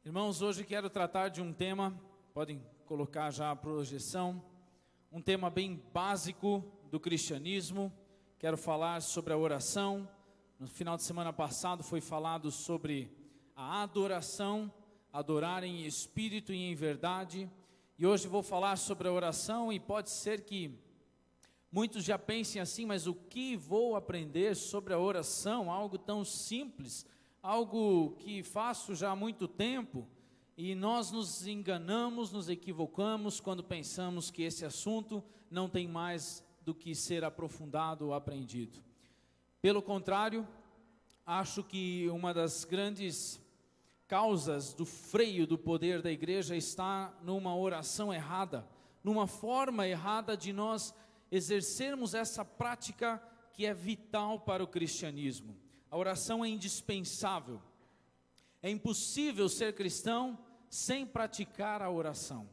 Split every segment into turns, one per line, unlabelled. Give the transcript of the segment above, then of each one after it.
Irmãos, hoje quero tratar de um tema, podem colocar já a projeção, um tema bem básico do cristianismo. Quero falar sobre a oração. No final de semana passado foi falado sobre a adoração, adorar em espírito e em verdade. E hoje vou falar sobre a oração, e pode ser que muitos já pensem assim, mas o que vou aprender sobre a oração? Algo tão simples, algo que faço já há muito tempo. E nós nos enganamos, nos equivocamos quando pensamos que esse assunto não tem mais do que ser aprofundado ou aprendido. Pelo contrário, acho que uma das grandes causas do freio do poder da igreja está numa oração errada, numa forma errada de nós exercermos essa prática que é vital para o cristianismo. A oração é indispensável. É impossível ser cristão sem praticar a oração.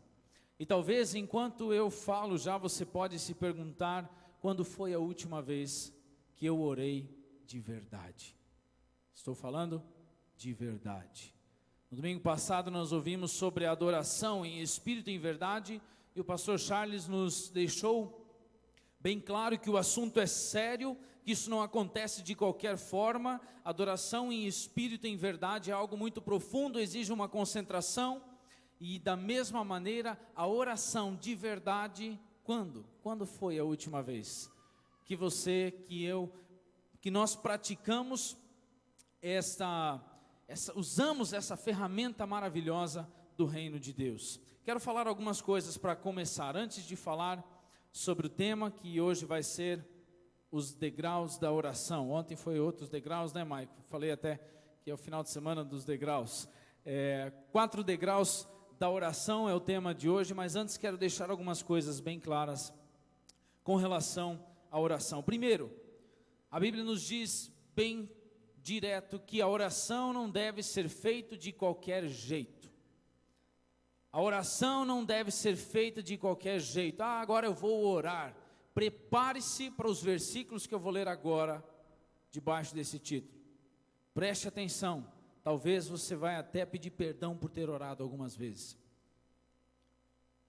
E talvez enquanto eu falo já você pode se perguntar: quando foi a última vez que eu orei de verdade? Estou falando de verdade. No domingo passado nós ouvimos sobre a adoração em espírito e em verdade, e o pastor Charles nos deixou bem claro que o assunto é sério, que isso não acontece de qualquer forma. Adoração em espírito e em verdade é algo muito profundo, exige uma concentração. E da mesma maneira, a oração de verdade, quando? Quando foi a última vez que você, que eu, que nós praticamos usamos essa ferramenta maravilhosa do reino de Deus? Quero falar algumas coisas para começar, antes de falar sobre o tema que hoje vai ser os degraus da oração. Ontem foi outros degraus, né, Maico? Falei até que é o final de semana dos degraus. 4 degraus da oração é o tema de hoje, mas antes quero deixar algumas coisas bem claras com relação à oração. Primeiro, a Bíblia nos diz bem direto que a oração não deve ser feita de qualquer jeito. A oração não deve ser feita de qualquer jeito. Agora eu vou orar. Prepare-se para os versículos que eu vou ler agora, debaixo desse título. Preste atenção. Talvez você vai até pedir perdão por ter orado algumas vezes.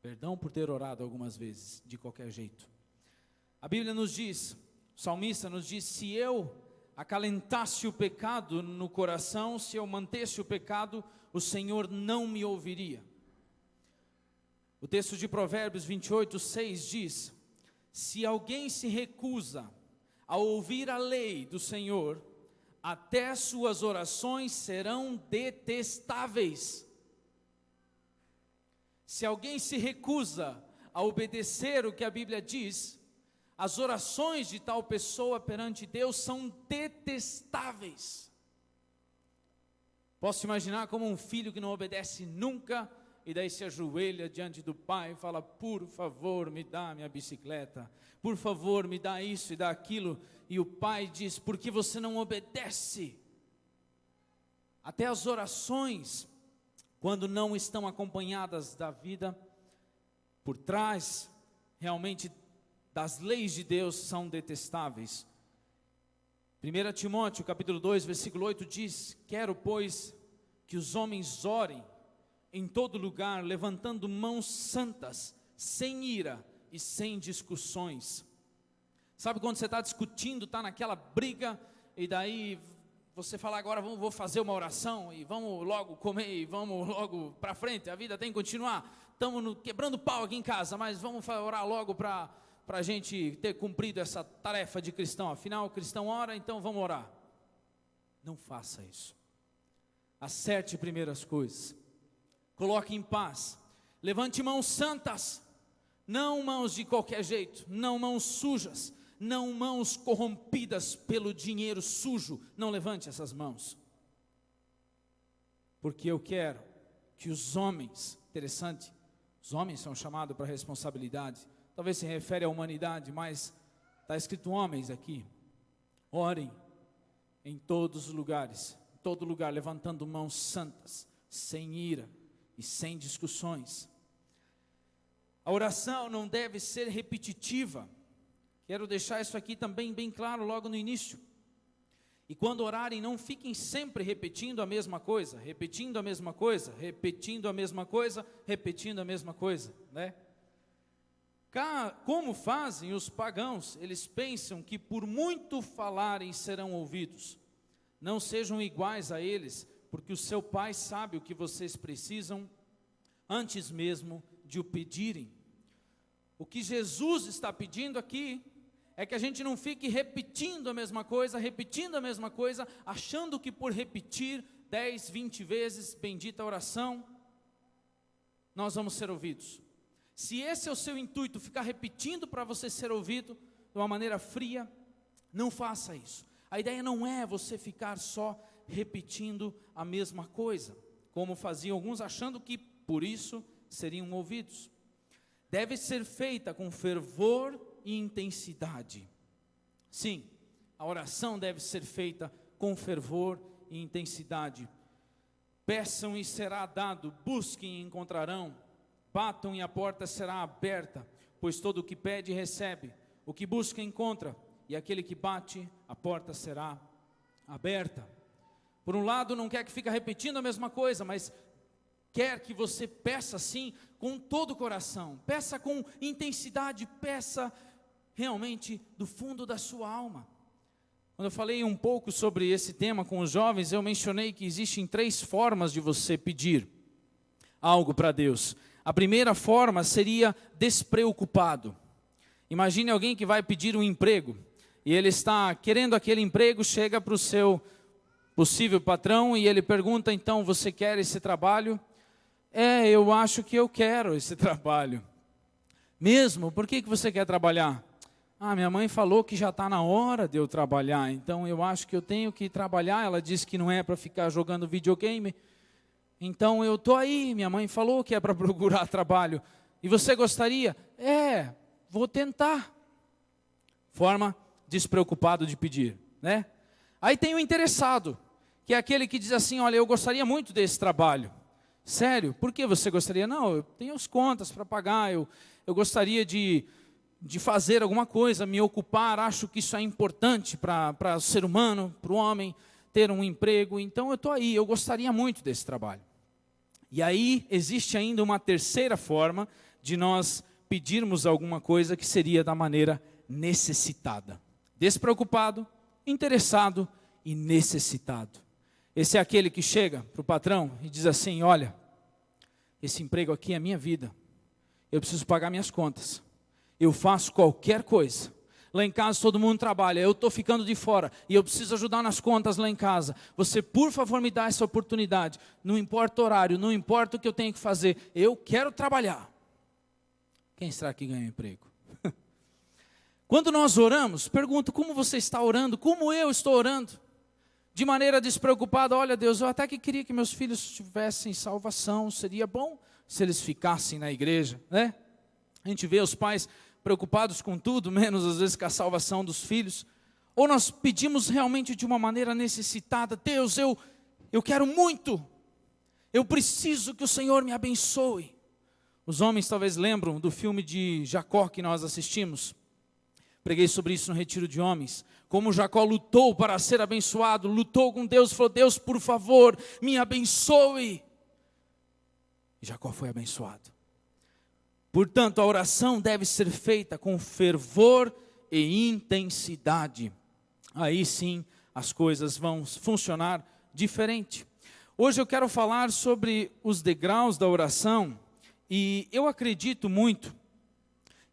Perdão por ter orado algumas vezes, de qualquer jeito. A Bíblia nos diz, o salmista nos diz: se eu acalentasse o pecado no coração, se eu mantesse o pecado, o Senhor não me ouviria. O texto de Provérbios 28:6 diz: se alguém se recusa a ouvir a lei do Senhor, até suas orações serão detestáveis. Se alguém se recusa a obedecer o que a Bíblia diz, as orações de tal pessoa perante Deus são detestáveis. Posso imaginar como um filho que não obedece nunca, e daí se ajoelha diante do pai e fala: por favor, me dá minha bicicleta, por favor, me dá isso e dá aquilo. E o pai diz: por que você não obedece? Até as orações, quando não estão acompanhadas da vida por trás, realmente, das leis de Deus, são detestáveis. 1 Timóteo capítulo 2, versículo 8 diz: quero, pois, que os homens orem em todo lugar, levantando mãos santas, sem ira e sem discussões. Sabe quando você está discutindo, está naquela briga, e daí você fala: agora vou fazer uma oração, e vamos logo comer, e vamos logo para frente, a vida tem que continuar. Estamos quebrando pau aqui em casa, mas vamos orar logo para a gente ter cumprido essa tarefa de cristão. Afinal, o cristão ora, então vamos orar. Não faça isso. Acerte primeiro as coisas. Coloque em paz, levante mãos santas, não mãos de qualquer jeito, não mãos sujas, não mãos corrompidas pelo dinheiro sujo. Não levante essas mãos, porque eu quero que os homens, interessante, os homens são chamados para responsabilidade, talvez se refere à humanidade, mas está escrito homens aqui. Orem em todos os lugares, em todo lugar, levantando mãos santas, sem ira e sem discussões. A oração não deve ser repetitiva. Quero deixar isso aqui também bem claro logo no início. E quando orarem, não fiquem sempre repetindo a mesma coisa, repetindo a mesma coisa, repetindo a mesma coisa, repetindo a mesma coisa, né? Como fazem os pagãos, eles pensam que por muito falarem serão ouvidos. Não sejam iguais a eles, porque o seu Pai sabe o que vocês precisam antes mesmo de o pedirem. O que Jesus está pedindo aqui é que a gente não fique repetindo a mesma coisa, achando que por repetir 10, 20 vezes bendita oração, nós vamos ser ouvidos. Se esse é o seu intuito, ficar repetindo para você ser ouvido de uma maneira fria, não faça isso. A ideia não é você ficar só repetindo a mesma coisa, como faziam alguns, achando que por isso seriam ouvidos. Deve ser feita com fervor e intensidade. Sim, a oração deve ser feita com fervor e intensidade. Peçam e será dado, busquem e encontrarão, batam e a porta será aberta, pois todo o que pede recebe, o que busca encontra, e aquele que bate, a porta será aberta. Por um lado, não quer que fique repetindo a mesma coisa, mas quer que você peça sim, com todo o coração, peça com intensidade, peça realmente do fundo da sua alma. Quando eu falei um pouco sobre esse tema com os jovens, eu mencionei que existem 3 formas de você pedir algo para Deus. A primeira forma seria despreocupado. Imagine alguém que vai pedir um emprego, e ele está querendo aquele emprego, chega para o seu possível patrão, e ele pergunta, então, você quer esse trabalho? Eu acho que eu quero esse trabalho. Mesmo? Por que você quer trabalhar? Minha mãe falou que já está na hora de eu trabalhar, então eu acho que eu tenho que trabalhar. Ela disse que não é para ficar jogando videogame, então eu estou aí, minha mãe falou que é para procurar trabalho. E você gostaria? Vou tentar. Forma despreocupado de pedir, né? Aí tem o interessado, que é aquele que diz assim, olha, eu gostaria muito desse trabalho. Sério? Por que você gostaria? Não, eu tenho as contas para pagar, eu gostaria de fazer alguma coisa, me ocupar, acho que isso é importante para o ser humano, para o homem, ter um emprego, então eu estou aí, eu gostaria muito desse trabalho. E aí existe ainda uma terceira forma de nós pedirmos alguma coisa, que seria da maneira necessitada. Despreocupado, interessado e necessitado. Esse é aquele que chega para o patrão e diz assim, olha, esse emprego aqui é a minha vida, eu preciso pagar minhas contas, eu faço qualquer coisa, lá em casa todo mundo trabalha, eu estou ficando de fora, e eu preciso ajudar nas contas lá em casa, você por favor me dá essa oportunidade, não importa o horário, não importa o que eu tenho que fazer, eu quero trabalhar. Quem será que ganha um emprego? Quando nós oramos, pergunto, como você está orando? Como eu estou orando? De maneira despreocupada, olha Deus, eu até que queria que meus filhos tivessem salvação, seria bom se eles ficassem na igreja, né? A gente vê os pais preocupados com tudo, menos às vezes com a salvação dos filhos. Ou nós pedimos realmente de uma maneira necessitada, Deus, eu quero muito, eu preciso que o Senhor me abençoe. Os homens talvez lembram do filme de Jacó que nós assistimos. Preguei sobre isso no retiro de homens. Como Jacó lutou para ser abençoado, lutou com Deus, falou, Deus, por favor, me abençoe. E Jacó foi abençoado. Portanto, a oração deve ser feita com fervor e intensidade. Aí sim, as coisas vão funcionar diferente. Hoje eu quero falar sobre os degraus da oração. E eu acredito muito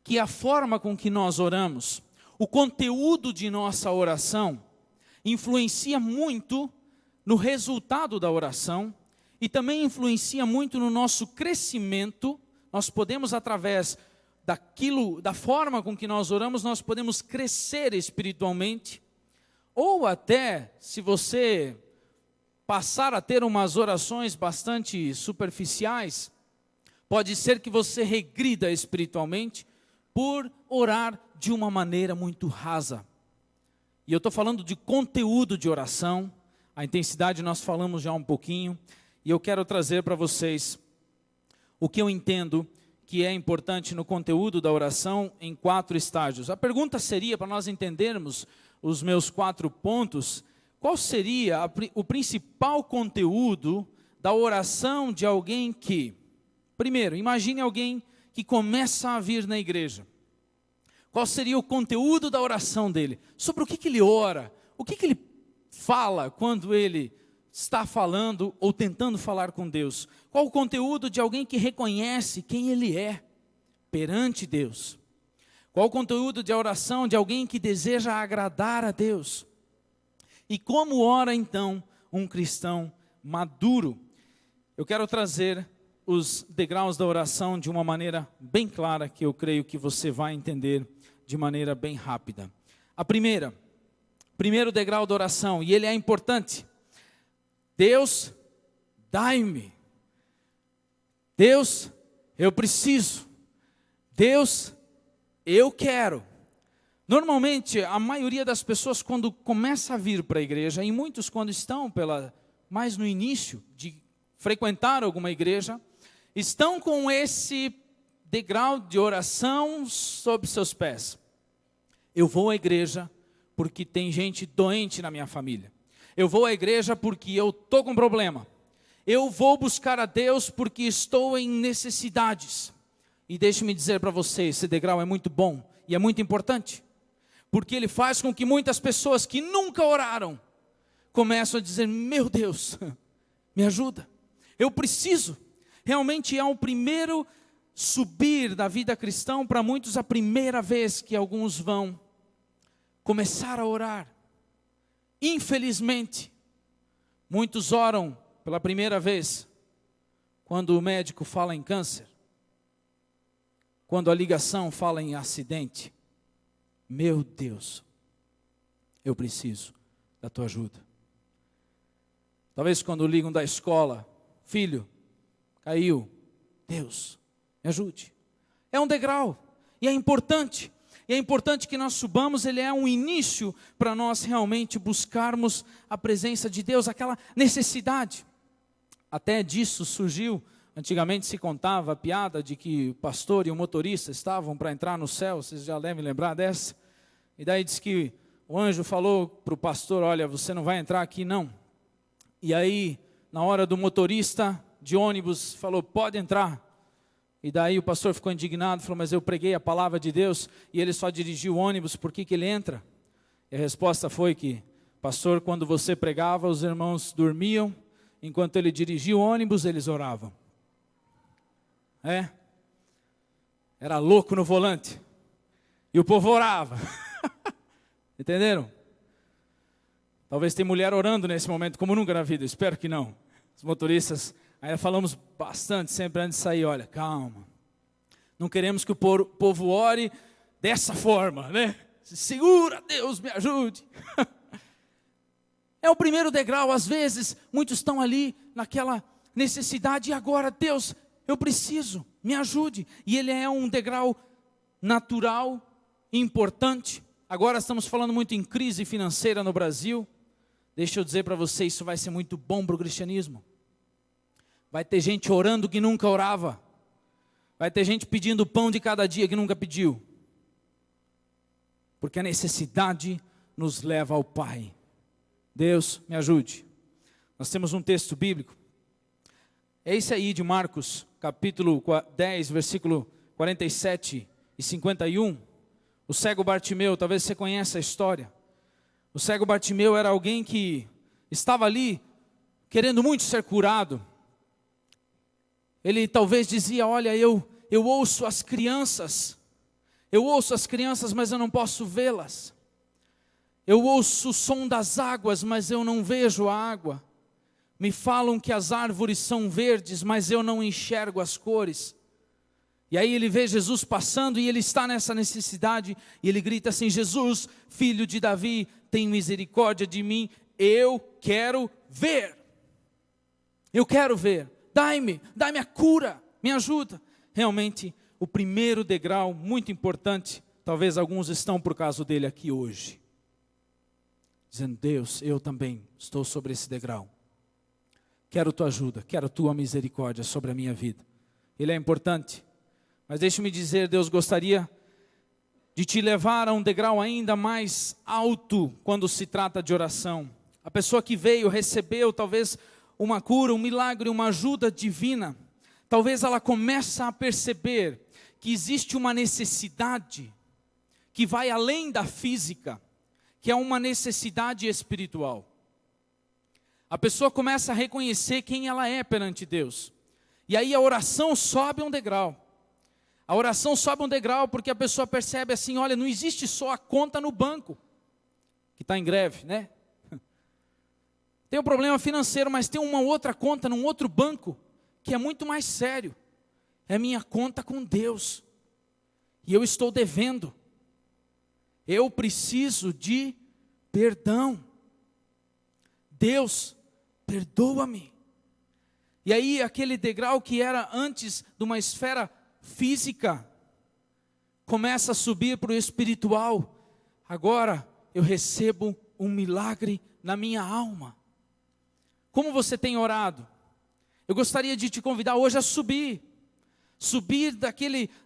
que a forma com que nós oramos, o conteúdo de nossa oração, influencia muito no resultado da oração e também influencia muito no nosso crescimento. Nós podemos, através da forma com que nós oramos, nós podemos crescer espiritualmente, ou até, se você passar a ter umas orações bastante superficiais, pode ser que você regrida espiritualmente por orar de uma maneira muito rasa. E eu estou falando de conteúdo de oração, a intensidade nós falamos já um pouquinho, e eu quero trazer para vocês o que eu entendo que é importante no conteúdo da oração em 4 estágios. A pergunta seria, para nós entendermos os meus 4 pontos, qual seria o principal conteúdo da oração de alguém que, primeiro, imagine alguém que começa a vir na igreja. Qual seria o conteúdo da oração dele? Sobre o que ele ora? O que ele fala quando ele está falando ou tentando falar com Deus? Qual o conteúdo de alguém que reconhece quem ele é perante Deus? Qual o conteúdo de oração de alguém que deseja agradar a Deus? E como ora então um cristão maduro? Eu quero trazer os degraus da oração de uma maneira bem clara, que eu creio que você vai entender de maneira bem rápida. Primeiro degrau da oração, e ele é importante. Deus, dai-me. Deus, eu preciso. Deus, eu quero. Normalmente, a maioria das pessoas, quando começa a vir para a igreja, e muitos quando estão mais no início de frequentar alguma igreja, estão com esse degrau de oração sob seus pés. Eu vou à igreja porque tem gente doente na minha família. Eu vou à igreja porque eu estou com problema. Eu vou buscar a Deus porque estou em necessidades. E deixe-me dizer para você, esse degrau é muito bom e é muito importante. Porque ele faz com que muitas pessoas que nunca oraram, começam a dizer, meu Deus, me ajuda. Eu preciso. Realmente é o primeiro subir da vida cristã, para muitos a primeira vez que alguns vão começar a orar. Infelizmente, muitos oram pela primeira vez quando o médico fala em câncer, quando a ligação fala em acidente. Meu Deus, eu preciso da tua ajuda. Talvez quando ligam da escola, filho, caiu, Deus, me ajude. É um degrau, e é importante. E é importante que nós subamos, ele é um início para nós realmente buscarmos a presença de Deus, aquela necessidade. Até disso surgiu, antigamente se contava a piada de que o pastor e o motorista estavam para entrar no céu, vocês já devem lembrar dessa. E daí diz que o anjo falou para o pastor, olha, você não vai entrar aqui não. E aí, na hora do motorista de ônibus, falou, pode entrar. E daí o pastor ficou indignado, falou, mas eu preguei a palavra de Deus e ele só dirigiu o ônibus, por que ele entra? E a resposta foi que, pastor, quando você pregava, os irmãos dormiam, enquanto ele dirigia o ônibus, eles oravam. Era louco no volante. E o povo orava. Entenderam? Talvez tenha mulher orando nesse momento, como nunca na vida, espero que não. Os motoristas, aí falamos bastante sempre antes de sair, olha, calma. Não queremos que o povo ore dessa forma, né? Segura, Deus me ajude. É o primeiro degrau, às vezes, muitos estão ali naquela necessidade, e agora, Deus, eu preciso, me ajude. E ele é um degrau natural, importante. Agora estamos falando muito em crise financeira no Brasil. Deixa eu dizer para você, isso vai ser muito bom para o cristianismo. Vai ter gente orando que nunca orava. Vai ter gente pedindo pão de cada dia que nunca pediu. Porque a necessidade nos leva ao Pai. Deus, me ajude. Nós temos um texto bíblico. É esse aí de Marcos, capítulo 10, versículo 47 e 51. O cego Bartimeu, talvez você conheça a história. O cego Bartimeu era alguém que estava ali, querendo muito ser curado. Ele talvez dizia, olha, eu ouço as crianças. Eu ouço as crianças, mas eu não posso vê-las. Eu ouço o som das águas, mas eu não vejo a água. Me falam que as árvores são verdes, mas eu não enxergo as cores. E aí ele vê Jesus passando e ele está nessa necessidade. E ele grita assim, Jesus, filho de Davi, tem misericórdia de mim. Eu quero ver. Eu quero ver. Dai-me a cura, me ajuda. Realmente, o primeiro degrau, muito importante. Talvez alguns estão por causa dele aqui hoje. Dizendo, Deus, eu também estou sobre esse degrau. Quero tua ajuda, quero tua misericórdia sobre a minha vida. Ele é importante. Mas deixe-me dizer, Deus gostaria de te levar a um degrau ainda mais alto quando se trata de oração. A pessoa que veio, recebeu talvez uma cura, um milagre, uma ajuda divina, talvez ela comece a perceber que existe uma necessidade que vai além da física, que é uma necessidade espiritual. A pessoa começa a reconhecer quem ela é perante Deus. E aí a oração sobe um degrau. A oração sobe um degrau porque a pessoa percebe assim, olha, não existe só a conta no banco, que está em greve, né? Tem um problema financeiro, mas tem uma outra conta num outro banco, que é muito mais sério. É minha conta com Deus. E eu estou devendo. Eu preciso de perdão. Deus, perdoa-me. E aí aquele degrau que era antes de uma esfera física, começa a subir para o espiritual. Agora eu recebo um milagre na minha alma. Como você tem orado? Eu gostaria de te convidar hoje a subir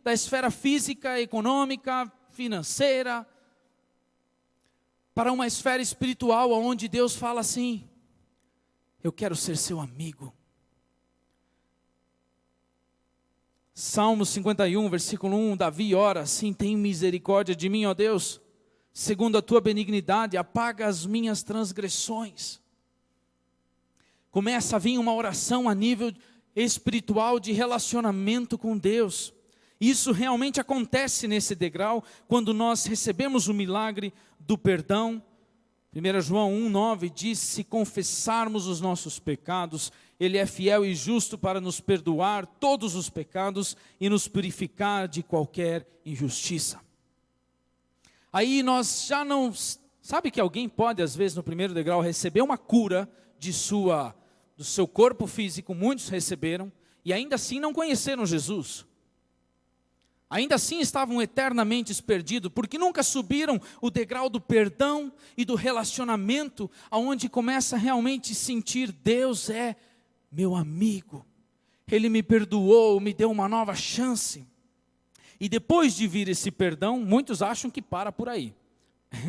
da esfera física, econômica, financeira, para uma esfera espiritual, onde Deus fala assim, eu quero ser seu amigo. Salmo 51, versículo 1, Davi ora assim, tem misericórdia de mim, ó Deus, segundo a tua benignidade, apaga as minhas transgressões. Começa a vir uma oração a nível espiritual de relacionamento com Deus. Isso realmente acontece nesse degrau, quando nós recebemos o milagre do perdão. 1 João 1,9 diz, se confessarmos os nossos pecados, Ele é fiel e justo para nos perdoar todos os pecados e nos purificar de qualquer injustiça. Aí nós já não... Sabe que alguém pode, às vezes, no primeiro degrau, receber uma cura do seu corpo físico, muitos receberam, e ainda assim não conheceram Jesus. Ainda assim estavam eternamente perdidos, porque nunca subiram o degrau do perdão e do relacionamento, aonde começa realmente a sentir, Deus é meu amigo, Ele me perdoou, me deu uma nova chance. E depois de vir esse perdão, muitos acham que para por aí.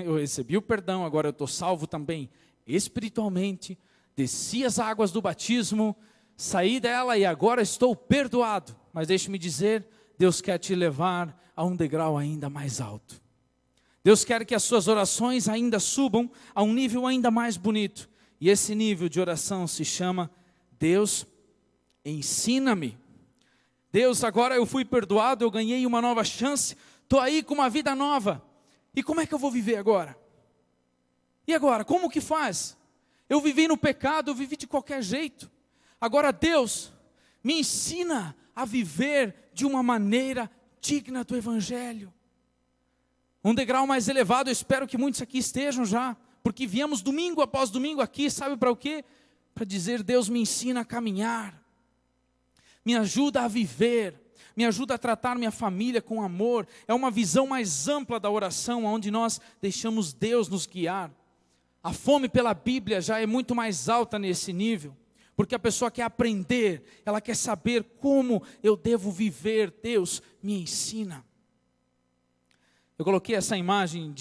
Eu recebi o perdão, agora eu estou salvo também espiritualmente, desci as águas do batismo, saí dela e agora estou perdoado. Mas deixe-me dizer, Deus quer te levar a um degrau ainda mais alto. Deus quer que as suas orações ainda subam a um nível ainda mais bonito. E esse nível de oração se chama, Deus, ensina-me. Deus, agora eu fui perdoado, eu ganhei uma nova chance, estou aí com uma vida nova. E como é que eu vou viver agora? E agora, como que faz? Eu vivi no pecado, eu vivi de qualquer jeito. Agora Deus me ensina a viver de uma maneira digna do Evangelho. Um degrau mais elevado, eu espero que muitos aqui estejam já, porque viemos domingo após domingo aqui, sabe para o quê? Para dizer, Deus me ensina a caminhar, me ajuda a viver, me ajuda a tratar minha família com amor. É uma visão mais ampla da oração, onde nós deixamos Deus nos guiar. A fome pela Bíblia já é muito mais alta nesse nível, porque a pessoa quer aprender, ela quer saber como eu devo viver. Deus me ensina. Eu coloquei essa imagem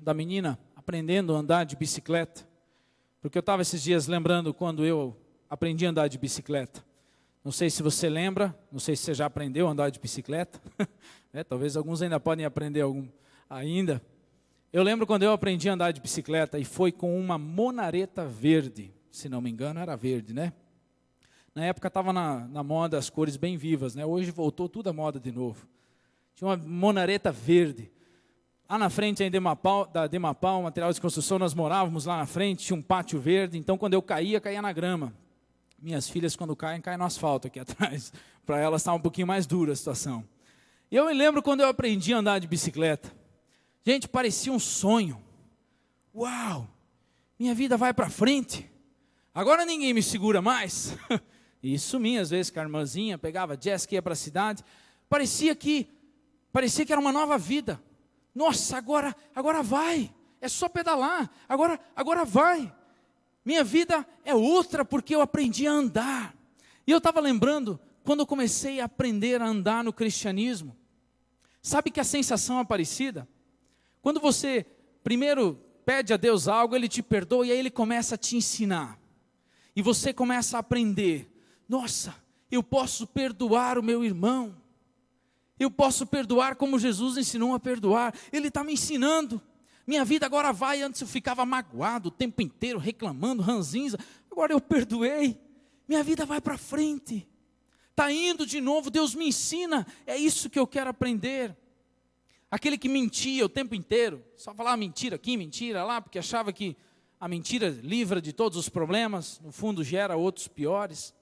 da menina aprendendo a andar de bicicleta, porque eu estava esses dias lembrando quando eu aprendi a andar de bicicleta. Não sei se você lembra, não sei se você já aprendeu a andar de bicicleta, talvez alguns ainda podem aprender ainda. Eu lembro quando eu aprendi a andar de bicicleta e foi com uma monareta verde, se não me engano era verde, né? Na época estava na moda as cores bem vivas, né? Hoje voltou tudo à moda de novo. Tinha uma monareta verde. Lá na frente da Demapal, material de construção, nós morávamos lá na frente, tinha um pátio verde, então quando eu caía na grama. Minhas filhas quando caem no asfalto aqui atrás. Para elas estava um pouquinho mais dura a situação. E eu me lembro quando eu aprendi a andar de bicicleta. Gente, parecia um sonho. Uau, minha vida vai para frente. Agora ninguém me segura mais. E sumia às vezes com a irmãzinha, pegava Jessica e ia para a cidade. Parecia que era uma nova vida. Nossa, agora vai. É só pedalar. Agora vai. Minha vida é outra porque eu aprendi a andar. E eu estava lembrando, quando eu comecei a aprender a andar no cristianismo. Sabe que a sensação é parecida? Quando você, primeiro, pede a Deus algo, Ele te perdoa e aí Ele começa a te ensinar. E você começa a aprender. Nossa, eu posso perdoar o meu irmão. Eu posso perdoar como Jesus ensinou a perdoar. Ele está me ensinando. Minha vida agora vai, antes eu ficava magoado o tempo inteiro, reclamando, ranzinza. Agora eu perdoei. Minha vida vai para frente. Está indo de novo, Deus me ensina. É isso que eu quero aprender. Aquele que mentia o tempo inteiro, só falava mentira aqui, mentira lá, porque achava que a mentira livra de todos os problemas, no fundo gera outros piores.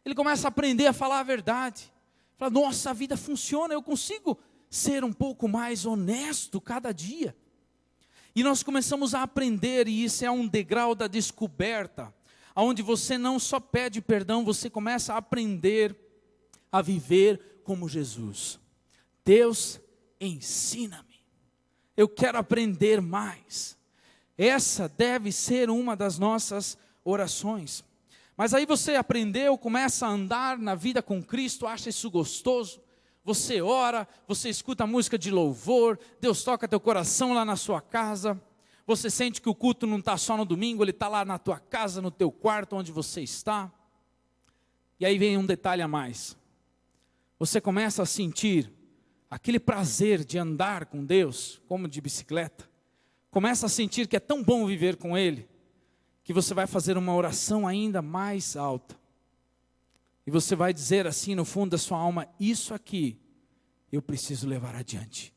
Ele começa a aprender a falar a verdade. Fala, nossa, a vida funciona, eu consigo ser um pouco mais honesto cada dia. E nós começamos a aprender, e isso é um degrau da descoberta, onde você não só pede perdão, você começa a aprender a viver como Jesus. Deus, ensina-me. Eu quero aprender mais. Essa deve ser uma das nossas orações. Mas aí você aprendeu, começa a andar na vida com Cristo, acha isso gostoso. Você ora, você escuta a música de louvor, Deus toca teu coração lá na sua casa. Você sente que o culto não está só no domingo, ele está lá na tua casa, no teu quarto, onde você está. E aí vem um detalhe a mais. Você começa a sentir aquele prazer de andar com Deus, como de bicicleta. Começa a sentir que é tão bom viver com Ele, que você vai fazer uma oração ainda mais alta. E você vai dizer assim no fundo da sua alma, isso aqui eu preciso levar adiante.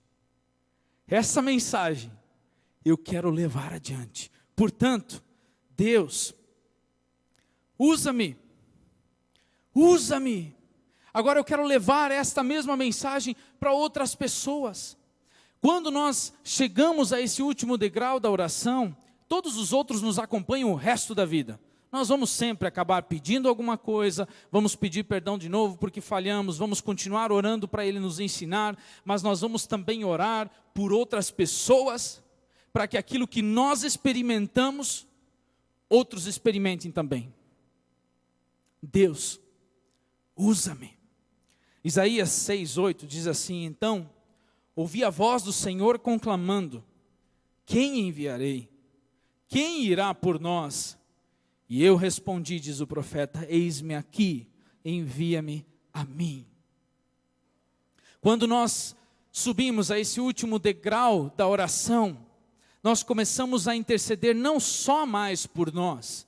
Essa mensagem eu quero levar adiante. Portanto, Deus, usa-me. Usa-me. Agora eu quero levar esta mesma mensagem para outras pessoas. Quando nós chegamos a esse último degrau da oração, todos os outros nos acompanham o resto da vida. Nós vamos sempre acabar pedindo alguma coisa, vamos pedir perdão de novo porque falhamos, vamos continuar orando para Ele nos ensinar, mas nós vamos também orar por outras pessoas, para que aquilo que nós experimentamos, outros experimentem também. Deus, usa-me. Isaías 6:8 diz assim, então, ouvi a voz do Senhor conclamando, quem enviarei? Quem irá por nós? E eu respondi, diz o profeta, eis-me aqui, envia-me a mim. Quando nós subimos a esse último degrau da oração, nós começamos a interceder não só mais por nós,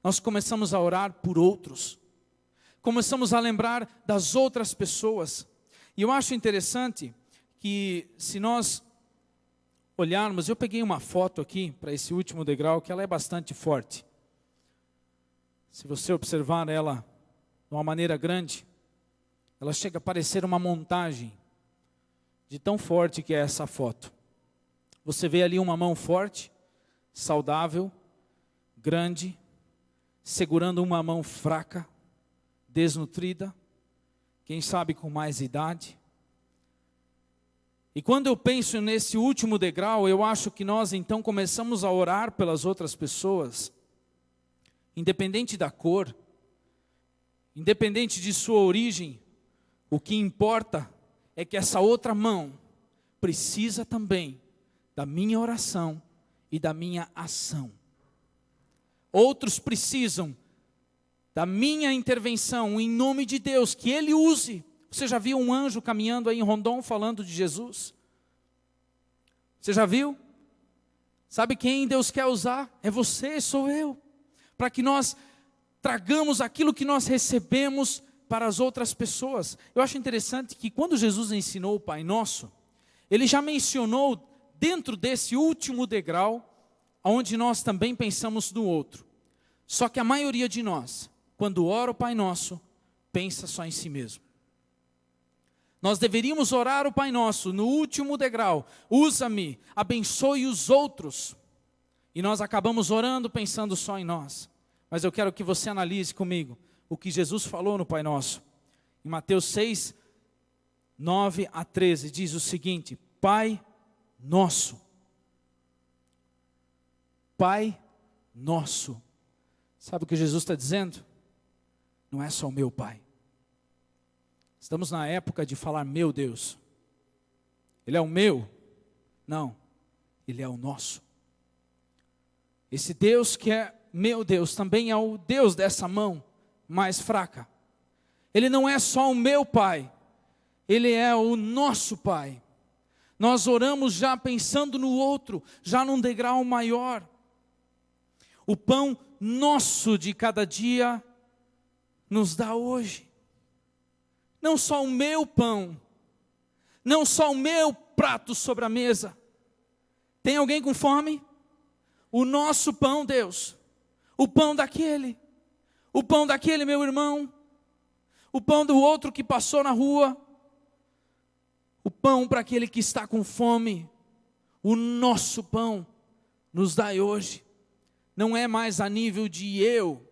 nós começamos a orar por outros. Começamos a lembrar das outras pessoas. E eu acho interessante que se nós olharmos, eu peguei uma foto aqui para esse último degrau, que ela é bastante forte. Se você observar ela de uma maneira grande, ela chega a parecer uma montagem de tão forte que é essa foto. Você vê ali uma mão forte, saudável, grande, segurando uma mão fraca, desnutrida, quem sabe com mais idade. E quando eu penso nesse último degrau, eu acho que nós então começamos a orar pelas outras pessoas, independente da cor, independente de sua origem, o que importa é que essa outra mão precisa também da minha oração e da minha ação. Outros precisam da minha intervenção em nome de Deus, que Ele use. Você já viu um anjo caminhando aí em Rondon falando de Jesus? Você já viu? Sabe quem Deus quer usar? É você, sou eu. Para que nós tragamos aquilo que nós recebemos para as outras pessoas. Eu acho interessante que quando Jesus ensinou o Pai Nosso, Ele já mencionou dentro desse último degrau, onde nós também pensamos no outro. Só que a maioria de nós, quando ora o Pai Nosso, pensa só em si mesmo. Nós deveríamos orar o Pai Nosso no último degrau. Usa-me, abençoe os outros. E nós acabamos orando pensando só em nós. Mas eu quero que você analise comigo o que Jesus falou no Pai Nosso. Em Mateus 6, 9 a 13, diz o seguinte: Pai Nosso. Pai Nosso. Sabe o que Jesus está dizendo? Não é só o meu Pai. Estamos na época de falar meu Deus. Ele é o meu? Não, Ele é o nosso. Esse Deus que é meu Deus, também é o Deus dessa mão mais fraca. Ele não é só o meu Pai, Ele é o nosso Pai. Nós oramos já pensando no outro, já num degrau maior. O pão nosso de cada dia nos dá hoje. Não só o meu pão, não só o meu prato sobre a mesa. Tem alguém com fome? O nosso pão, Deus. O pão daquele. O pão daquele, meu irmão. O pão do outro que passou na rua. O pão para aquele que está com fome. O nosso pão nos dai hoje. Não é mais a nível de eu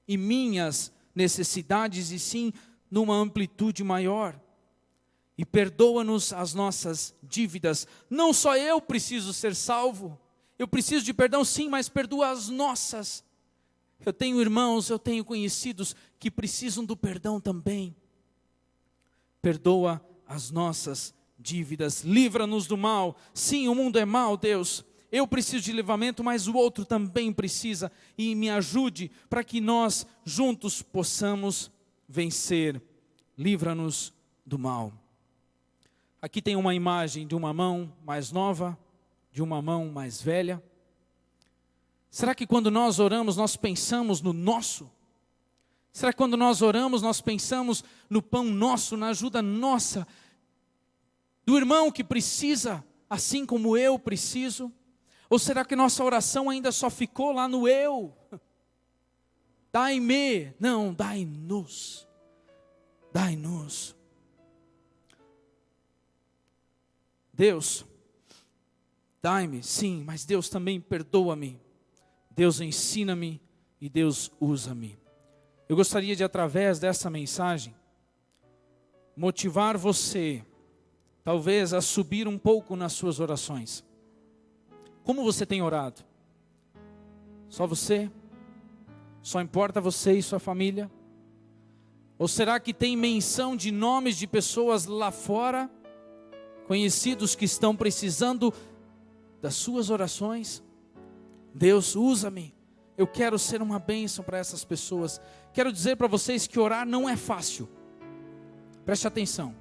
e minhas necessidades, e sim numa amplitude maior. E perdoa-nos as nossas dívidas. Não só eu preciso ser salvo. Eu preciso de perdão sim, mas perdoa as nossas. Eu tenho irmãos, eu tenho conhecidos que precisam do perdão também. Perdoa as nossas dívidas. Livra-nos do mal. Sim, o mundo é mau, Deus. Eu preciso de livramento, mas o outro também precisa. E me ajude para que nós juntos possamos vencer. Livra-nos do mal. Aqui tem uma imagem de uma mão mais nova, de uma mão mais velha. Será que quando nós oramos, nós pensamos no nosso? Será que quando nós oramos, nós pensamos no pão nosso, na ajuda nossa, do irmão que precisa, assim como eu preciso? Ou será que nossa oração ainda só ficou lá no eu? Dai-me, não, dai-nos. Dai-nos. Deus, dai-me, sim, mas Deus também perdoa-me. Deus ensina-me e Deus usa-me. Eu gostaria de, através dessa mensagem, motivar você, talvez, a subir um pouco nas suas orações. Como você tem orado? Só você? Só importa você e sua família? Ou será que tem menção de nomes de pessoas lá fora, conhecidos que estão precisando das suas orações? Deus, usa-me. Eu quero ser uma bênção para essas pessoas. Quero dizer para vocês que orar não é fácil. Preste atenção.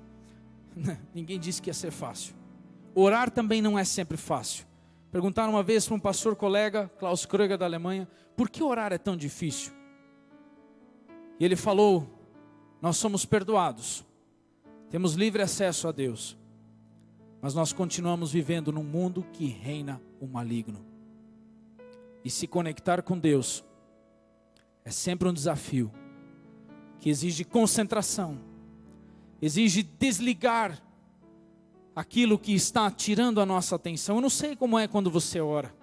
Ninguém disse que ia ser fácil. Orar também não é sempre fácil. Perguntaram uma vez para um pastor colega, Klaus Kröger da Alemanha, por que orar é tão difícil? E ele falou, nós somos perdoados. Temos livre acesso a Deus. Mas nós continuamos vivendo num mundo que reina o maligno. E se conectar com Deus é sempre um desafio, que exige concentração, exige desligar aquilo que está tirando a nossa atenção. Eu não sei como é quando você ora.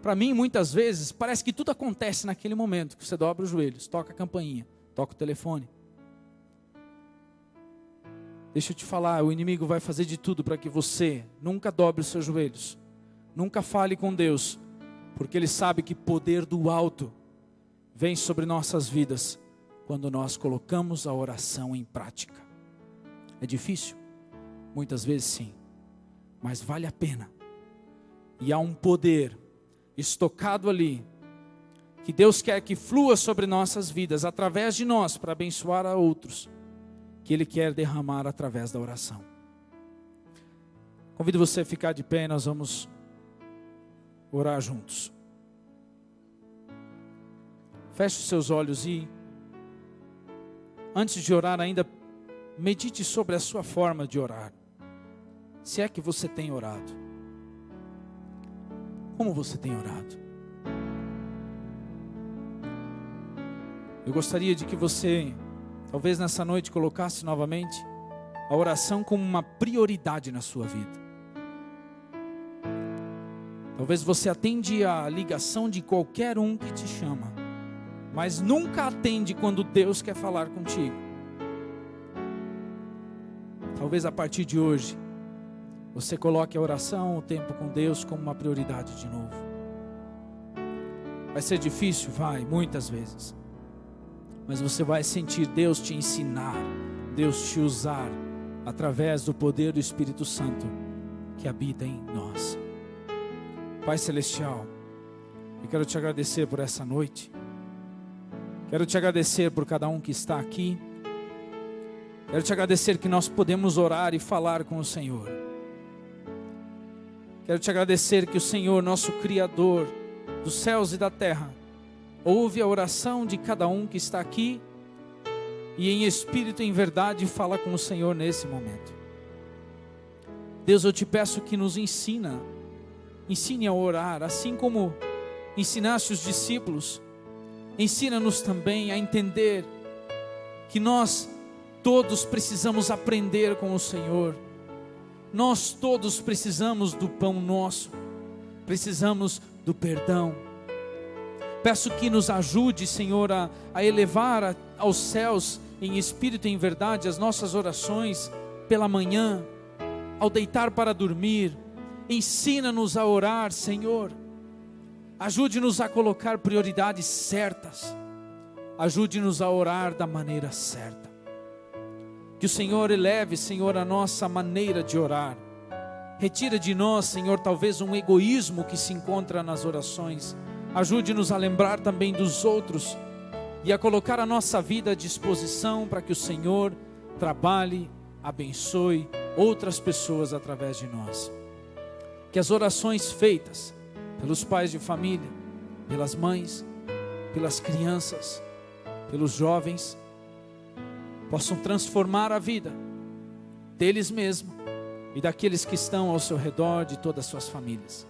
Para mim, muitas vezes, parece que tudo acontece naquele momento, que você dobra os joelhos, toca a campainha, toca o telefone. Deixa eu te falar, o inimigo vai fazer de tudo para que você nunca dobre os seus joelhos, nunca fale com Deus, porque Ele sabe que poder do alto vem sobre nossas vidas quando nós colocamos a oração em prática. É difícil? Muitas vezes sim, mas vale a pena. E há um poder estocado ali, que Deus quer que flua sobre nossas vidas, através de nós, para abençoar a outros, que Ele quer derramar através da oração. Convido você a ficar de pé e nós vamos orar juntos. Feche os seus olhos e, antes de orar ainda, medite sobre a sua forma de orar. Se é que você tem orado. Como você tem orado? Eu gostaria de que você, talvez nessa noite, colocasse novamente a oração como uma prioridade na sua vida. Talvez você atende a ligação de qualquer um que te chama, mas nunca atende quando Deus quer falar contigo. Talvez a partir de hoje, você coloque a oração, o tempo com Deus, como uma prioridade de novo. Vai ser difícil? Vai, muitas vezes. Mas você vai sentir Deus te ensinar, Deus te usar, através do poder do Espírito Santo, que habita em nós. Pai Celestial, Eu quero te agradecer por essa noite. Quero te agradecer por cada um que está aqui. Quero te agradecer que nós podemos orar e falar com o Senhor. Quero te agradecer que o Senhor, nosso Criador dos céus e da terra, ouve a oração de cada um que está aqui e em espírito e em verdade fala com o Senhor nesse momento. Deus, eu te peço que nos ensine a orar, assim como ensinaste os discípulos. Ensina-nos também a entender que nós todos precisamos aprender com o Senhor. Nós todos precisamos do pão nosso, precisamos do perdão. Peço que nos ajude, Senhor, a elevar aos céus em espírito e em verdade as nossas orações pela manhã, ao deitar para dormir. Ensina-nos a orar, Senhor. Ajude-nos a colocar prioridades certas. Ajude-nos a orar da maneira certa. Que o Senhor eleve, Senhor, a nossa maneira de orar. Retira de nós, Senhor, talvez um egoísmo que se encontra nas orações. Ajude-nos a lembrar também dos outros e a colocar a nossa vida à disposição para que o Senhor trabalhe, abençoe outras pessoas através de nós. Que as orações feitas pelos pais de família, pelas mães, pelas crianças, pelos jovens, possam transformar a vida deles mesmos e daqueles que estão ao seu redor, de todas as suas famílias.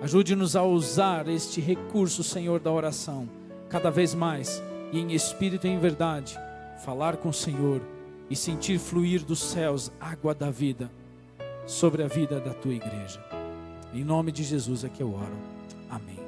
Ajude-nos a usar este recurso, Senhor, da oração, cada vez mais, e em espírito e em verdade, falar com o Senhor e sentir fluir dos céus água da vida sobre a vida da tua igreja. Em nome de Jesus é que eu oro. Amém.